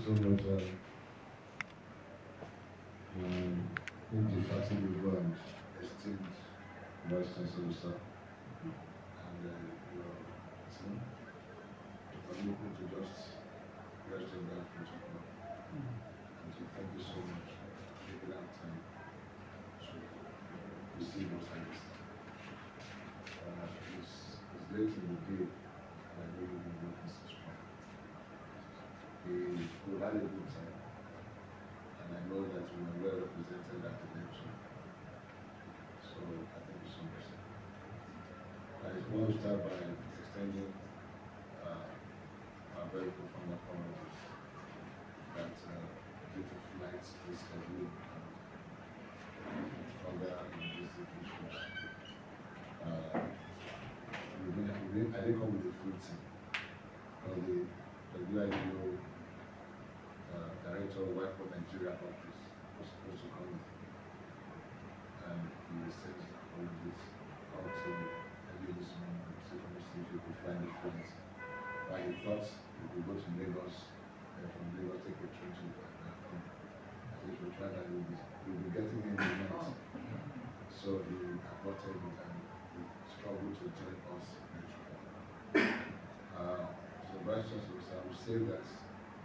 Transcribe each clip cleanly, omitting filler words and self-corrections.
so much, indefatigable and esteemed Vice Chancellor, sir, and your team. I'm looking to just rest in that protocol. And so thank you so much for taking that time to receive us at this time. It's late in the day, and I know you've been working so strong. We had a good time, and I know that we were well represented at the election. So I thank you so much, sir. I want to start by extending our very profound apologies that due to flights rescheduling and other logistic issues, I didn't come with a full team. The WIPO director of WIPO Nigeria office was supposed to come with me, and he sent apologies out to early this morning, so let me see if he could find the flight. But he thought we could go to Lagos, and from Lagos take a train to home. I said, if we try that, we'll be getting in the night. So he aborted it and he struggled to join us next week. So Vice Chancellor, I would say that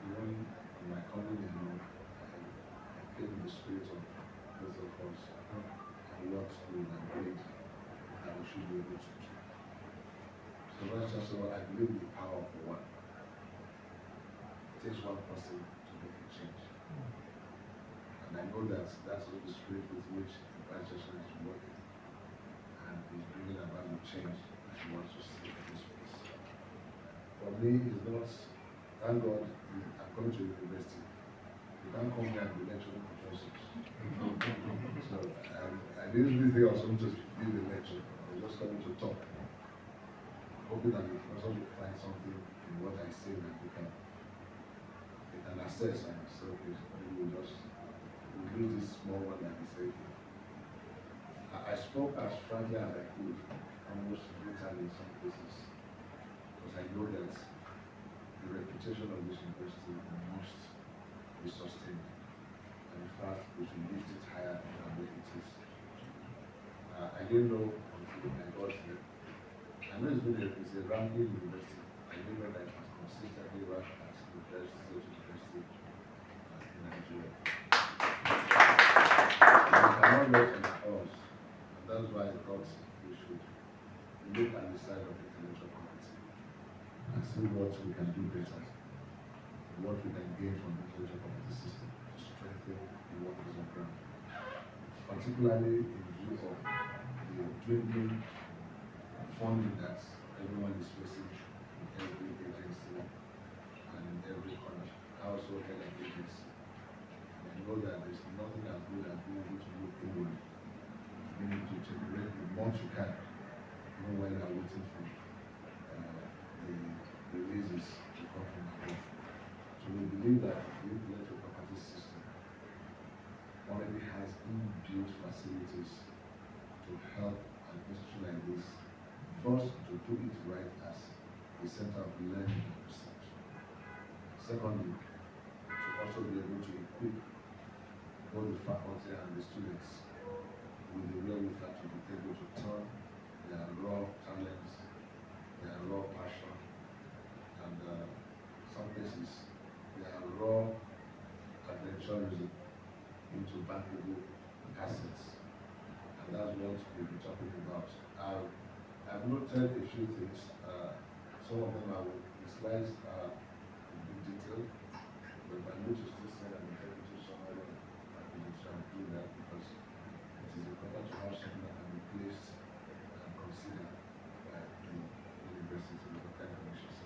even on my coming in, I came in the spirit of both of us and what we agreed that we should be able to do. So Vice Chancellor, I believe in the power of one. It takes one person to make a change. And I know that that's the spirit with which the Vice Chancellor is working and is bringing about the change that he wants to see in this place. For me, it's not, thank God, I'm going to university. You can't come here and be lecturing professors. So I didn't really think I was going to give a lecture. I was just coming to talk. Hoping that the professors will find something in what I say that they can assess and say, okay, we'll use this small one that he said. I spoke as frankly as I could, almost brutally in some cases, because I know that the reputation of this university must be sustained. And in fact, we should lift it higher than where it is. I didn't know until I got here. I know it's a ranking university. I didn't know that it was consistently ranked as the best university in Nigeria. We cannot let on us, and that's why I thought we should look at the side of the intellectual property and see what we can do better, what we can gain from the intellectual property system to strengthen the workers on ground, particularly in view of the dwindling funding that everyone is facing in every agency and in every corner, household health agency. And I know that there's nothing as good as being able to look inward. You need to generate the most you can, even when you are waiting for the raises to come from above. So we believe that the intellectual property system already has inbuilt facilities to help an institution like this, first, to do it right as a center of learning and research. Secondly, to also be able to equip both the faculty and the students with the wherewithal to be able to turn their raw talents, their raw passion, and some cases their raw adventurism into bankable assets. And that's what we'll be talking about. I've noted a few things. Some of them the slides are in big detail, but if I need to still send an interview to somebody, I will try to do that because it is important to have something that can be placed and considered by the university with the kind of issues.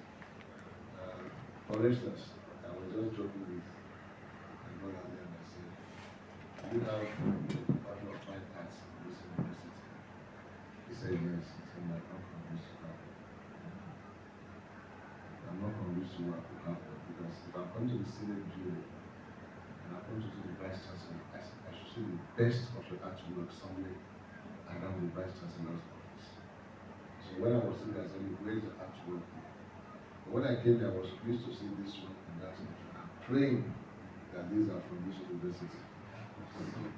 For instance, I was just joking with my brother there and I said, you have a partner of fine arts in this university. He said yes. He said, I'm not convinced to happen. I'm not convinced to what will happen because if I'm going to the Senate jury and I'm going to do the Vice Chancellor, I should see the best of the artwork somewhere around the Vice Chancellor's office. So when I was sitting there, I said, where's the artwork? But when I came here, I was pleased to see this one and that one. praying that these are from this university.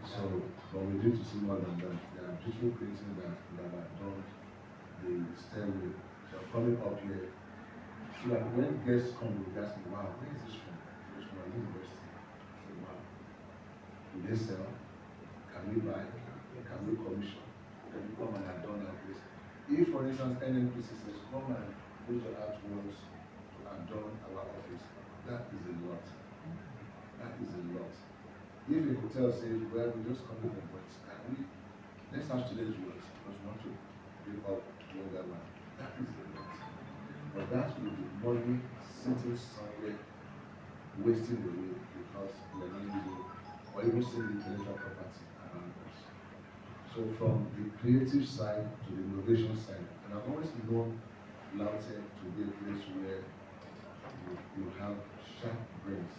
So, but we need to see more than that. There are beautiful paintings that are done, the stairway. So coming up here, so that when guests come, they ask me, wow, where is this from? It's from our university. I say, wow. Do they sell? Can we buy? Can we commission? Can you come and adorn our place? If, for instance, NNPC says, come and use your artworks to adorn our office, that is a lot. That is a lot. If a hotel says, well, we just come in and works, can we? Let's have students works because we want to bring up younger man. That is a lot. But that will be money sitting somewhere, wasting away because we are not using or even seeing the intellectual property around us. So from the creative side to the innovation side, and I've always known LAUTECH to be a place where you have sharp brains.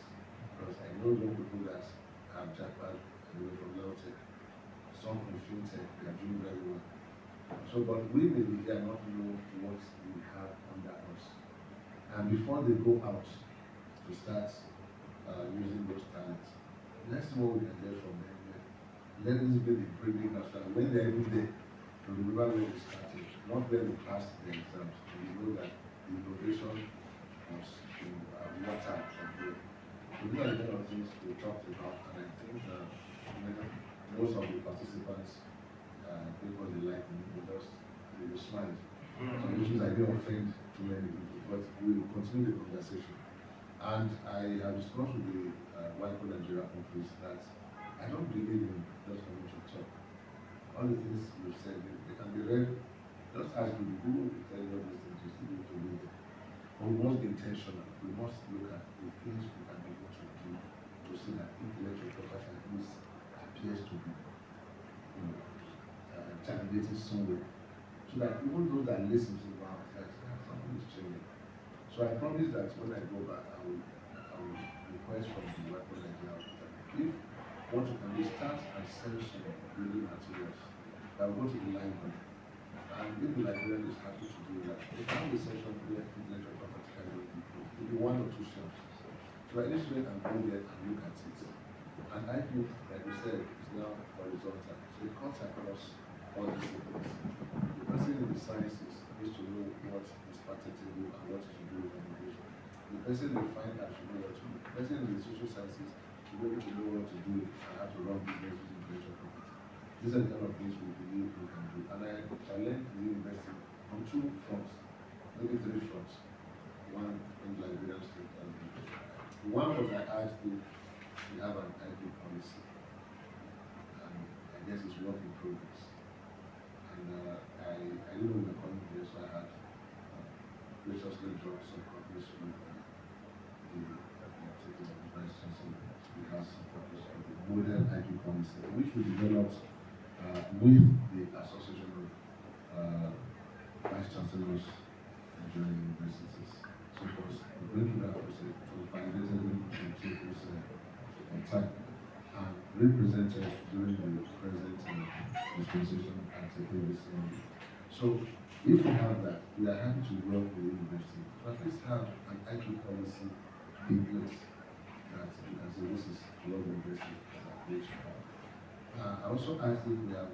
Because I know young people that have jackpot from LAUTECH, some in fintech, they are doing very well. So, but we may be here not know what we have under us. And before they go out to start using those talents, let's see what we can get from them. Let this be the breathing after when they're even there, to remember where we started, not where we passed the exams. So we know that the innovation was water from there. So these are the kind of things we talked about, and I think most of the participants, because they like me, they just smile. So which means I don't offend too many people, but we will continue the conversation. And I have discussed with the WIPO Nigeria office that I don't believe in just coming to talk. All the things you've said, they can be read just as we do. We tell you all these things, you still need to read them. But we must be intentional. We must look at the things we can be able to do to see that intellectual property at least appears to be germinating somewhere. So that even those that listen to wow, something is changing. So I promise that when I go back, I will request from the WIPO Nigeria if what you can do, start and sell some building materials that will go to the library. And if the librarian is happy to do that, they can have a session where intellectual property can go people. It will be 1 or 2 shelves. So at least we can go there and look at it. And I think, like you said, is now horizontal. So it cuts across all disciplines. The person in the sciences needs to know what is patentable and what is to do with innovation. The person in the fine arts should know what to do. The person in the social sciences should be able to know what to do and how to run business with intellectual property. These are the kind of things we believe we can do. And I challenge the university on 2 fronts, maybe 3 fronts. One in Liberian State and one was I asked if we have an IP policy. And I guess it's work in progress. And I didn't know we were coming here, so I had graciously dropped some copies with the Vice Chancellor. We have some copies of the model IP policy, which we developed with the Association of Vice Chancellors Nigerian Universities. So it was going through that process, it was validated in this time and represented during the present dispensation at the previous year. So if we have that, we are happy to work with the university to at least have an IP policy in place that you can say this is what the university has approached. I also asked if we have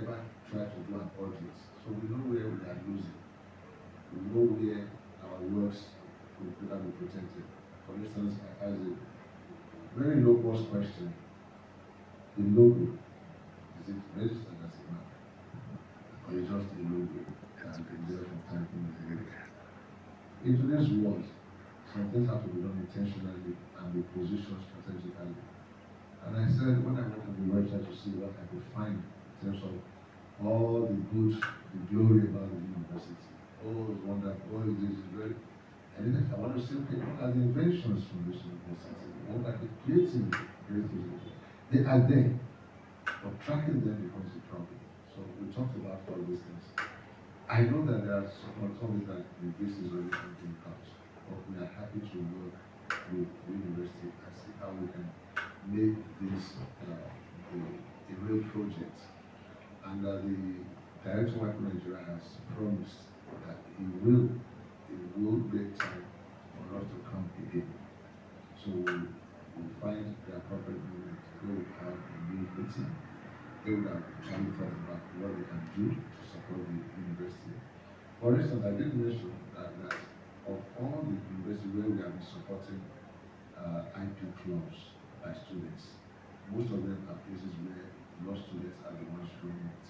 ever tried to do an audit, so we know where we are losing. We know where our works could better be protected. For instance, I asked a very low cost question. The logo, is it registered as a map? Or is just a logo that has been there from time immemorial? In today's world, some things have to be done intentionally and be positioned strategically. And I said, when I went on the website to see what I could find in terms of all the good, the glory about the university, oh, it's wonderful, oh, it is very. And then I want to say, okay, what are the inventions from this university? What are the creative breakthroughs? They are there, but tracking them becomes the problem. So we talked about all these things. I know that there are some that this is already something out, but we are happy to work with the university and see how we can make this a real project. And the Director of WIPO Nigeria has promised that he will make time for us to come again. So we committee. They would have probably thought about what they can do to support the university. For instance, I did mention that of all the universities where we have been supporting IP clubs by students, most of them are places where law students are the ones running it.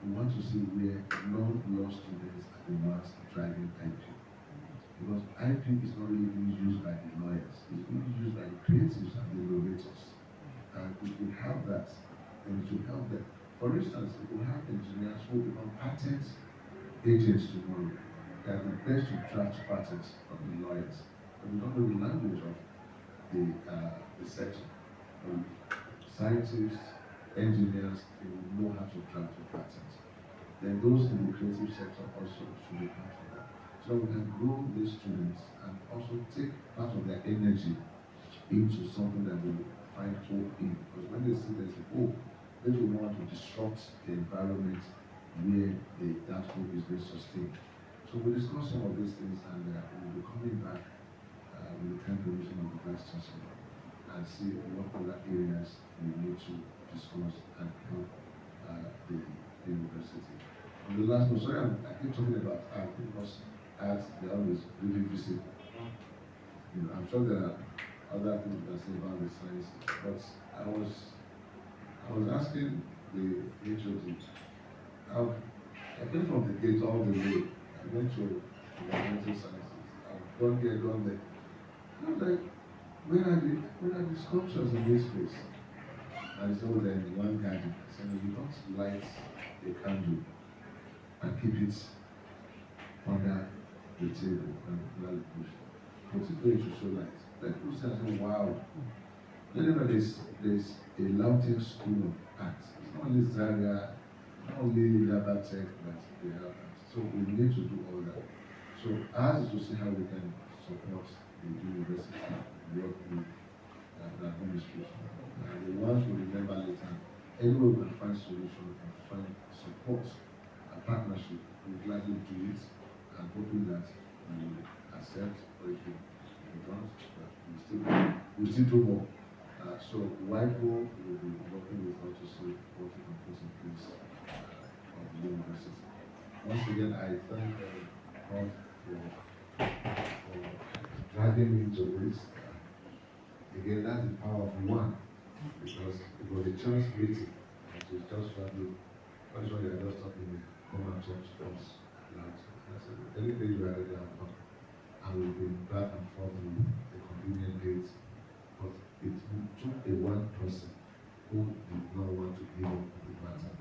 We want to see where non-law students are the ones driving IP. Because IP is not really being used by the lawyers, it's being used by the creatives and the innovators. And if we have that, then it will help them. For instance, if we have engineers who become patent agents tomorrow, they are the best to draft patents from the lawyers. But we don't know the language of the sector. Scientists, engineers, they will know how to draft a patent. Then those in the creative sector also should be part of that. So we can grow these students and also take part of their energy into something that they will find hope in. Because when they see there's a hope, they will want to disrupt the environment where that hope is being sustained. So we'll discuss some of these things and we'll be coming back with the kind permission of the Vice Chancellor and see what other areas we need to discuss and help the university. On the last one, sorry, I keep talking about art because art, they always really visible. You know, I'm sure there are other things to say about the science, but I was asking the HOD, I came from the gate all the way. I went to environmental sciences. I've gone here, gone there. I was like, where are the sculptures in this place? And so then one garden, I said, you don't light a candle and keep it under the table and under the bush. Put it where it will show light. Like people say, wow. Whenever there's a Lautech school of art, it's not only Zaria, not only Labatech, but they have art. So we need to do all that. So ours is to see how we can support the university work with the administration. The ones we remember later, anywhere we can find solution and find support, a partnership, we'll gladly do it and hoping that we will accept or if we don't, but we still do more. So WIPO will be working with us to see what we can put in place of the university. Once again, I thank God for driving me into this. Again, that's the power of one, because it was a chance meeting. It was just probably, that's why you are just talking there. Come and talk to us. Anything you are ready to come. And we've been back and forth with the convenient dates. But it took a one person who did not want to give up on the matter.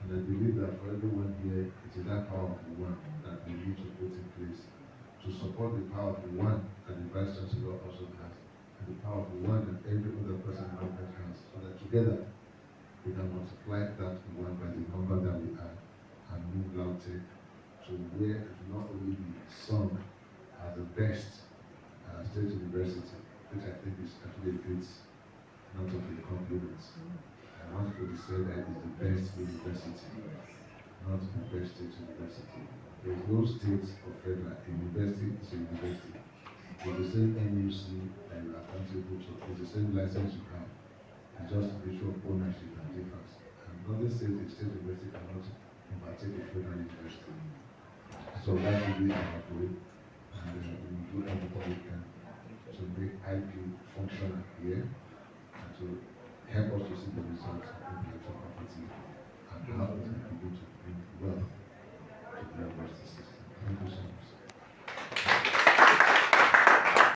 And I believe that for everyone here, it is that power of one that we need to put in place to support the power of one that the Vice Chancellor also has, and the power of one that every other person in government has, so that together we can multiply that one by the number that we are and move Lautech to where it will not only be sung as the best state university, which I think is actually a great note of the compliments. I want to say that it's the best university, not the best state university. There is no state or federal. A university is a university. It's the same NUC that you are accountable to. It's the same license you have. It's just the issue of ownership and difference. And nothing says a state university cannot overtake a federal university. So that will be our goal. And we will do everything we can to make IP functional here and to help us to see the results of intellectual property